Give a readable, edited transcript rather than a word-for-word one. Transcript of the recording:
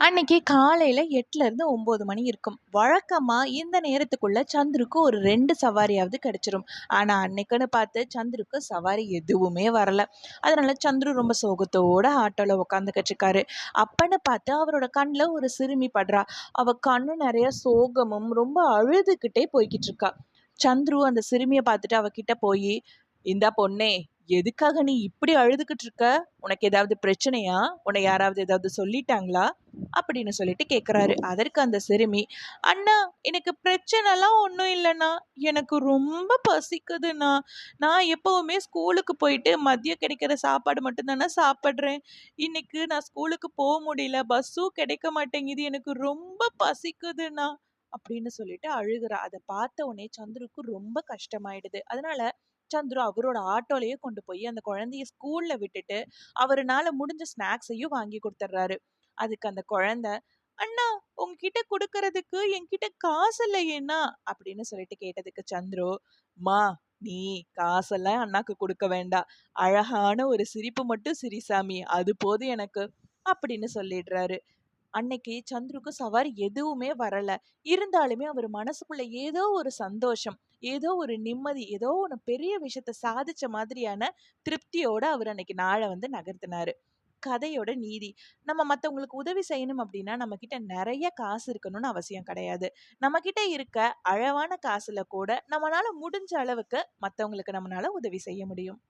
அன்னைக்கு காலையில 8ல இருந்து 9 மணி இருக்கும். வழக்கமா இந்த நேரத்துக்குள்ள சந்துருக்கு ஒரு 2 சவாரியாவது கிடைச்சிரும். ஆனா அன்னைக்குன்னு பார்த்து சந்துருக்கு சவாரி எதுவுமே வரல. அதனால சந்துரு ரொம்ப சோகத்தோட ஆட்டோல உட்காந்துக்கிட்டு இருக்காரு. அப்பன்னு பார்த்து அவரோட கண்ல ஒரு சிறுமி படுறா. அவ கண்ணு நெறைய சோகமும் ரொம்ப அழுதுகிட்டே போய்க்கிட்டு இருக்கா. சந்துரு அந்த சிறுமிய பார்த்துட்டு அவகிட்ட போயி, "இந்தா பொண்ணே, எதுக்காக நீ இப்படி அழுதுகிட்டு இருக்க? உனக்கு ஏதாவது பிரச்சனையா? உன்னை யாராவது ஏதாவது சொல்லிட்டாங்களா?" அப்படின்னு சொல்லிட்டு கேட்குறாரு. அதற்கு அந்த சிறுமி, "அண்ணா, எனக்கு பிரச்சனைலாம் ஒன்றும் இல்லைண்ணா. எனக்கு ரொம்ப பசிக்குதுண்ணா. நான் எப்பவுமே ஸ்கூலுக்கு போயிட்டு மதியம் கிடைக்கிற சாப்பாடு மட்டும்தாண்ணா சாப்பிட்றேன். இன்னைக்கு நான் ஸ்கூலுக்கு போக முடியல. பஸ்ஸும் கிடைக்க மாட்டேங்குது. எனக்கு ரொம்ப பசிக்குதுண்ணா." அப்படின்னு சொல்லிட்டு அழுகுறா. அதை பார்த்த உடனே சந்துருக்கு ரொம்ப கஷ்டமாயிடுது. அதனால சந்துரு அவரோட ஆட்டோலயே கொண்டு போய் அந்த குழந்தைய ஸ்கூல்ல விட்டுட்டு அவருனால முடிஞ்ச ஸ்நாக்ஸையும் வாங்கி கொடுத்துட்றாரு. அதுக்கு அந்த குழந்தை, "அண்ணா, உங்ககிட்ட குடுக்கறதுக்கு என்கிட்ட காசு இல்லையேண்ணா" அப்படின்னு சொல்லிட்டு கேட்டதுக்கு சந்துரு, "மா, நீ காசெல்லாம் அண்ணாக்கு குடுக்க வேண்டாம். அழகான ஒரு சிரிப்பு மட்டும் சிரி சாமி. அது போதும் எனக்கு" அப்படின்னு சொல்லிடுறாரு. அன்னைக்கு சந்துருக்கு சவாரி எதுவுமே வரல. இருந்தாலுமே அவர் மனசுக்குள்ள ஏதோ ஒரு சந்தோஷம், ஏதோ ஒரு நிம்மதி, ஏதோ ஒண்ணு பெரிய விஷயத்த சாதிச்ச மாதிரியான திருப்தியோட அவர் அன்னைக்கு நாள நகர்த்தினாரு. கதையோட நீதி. நம்ம மத்தவங்களுக்கு உதவி செய்யணும் அப்டின்னா, நம்மகிட்ட நெறைய காசு இருக்கணும்னு அவசியம் கிடையாது. நம்மகிட்ட இருக்க அளவான காசுல கூட நம்மனால முடிஞ்ச அளவுக்கு மத்தவங்களுக்கு நம்மனால உதவி செய்ய முடியும்.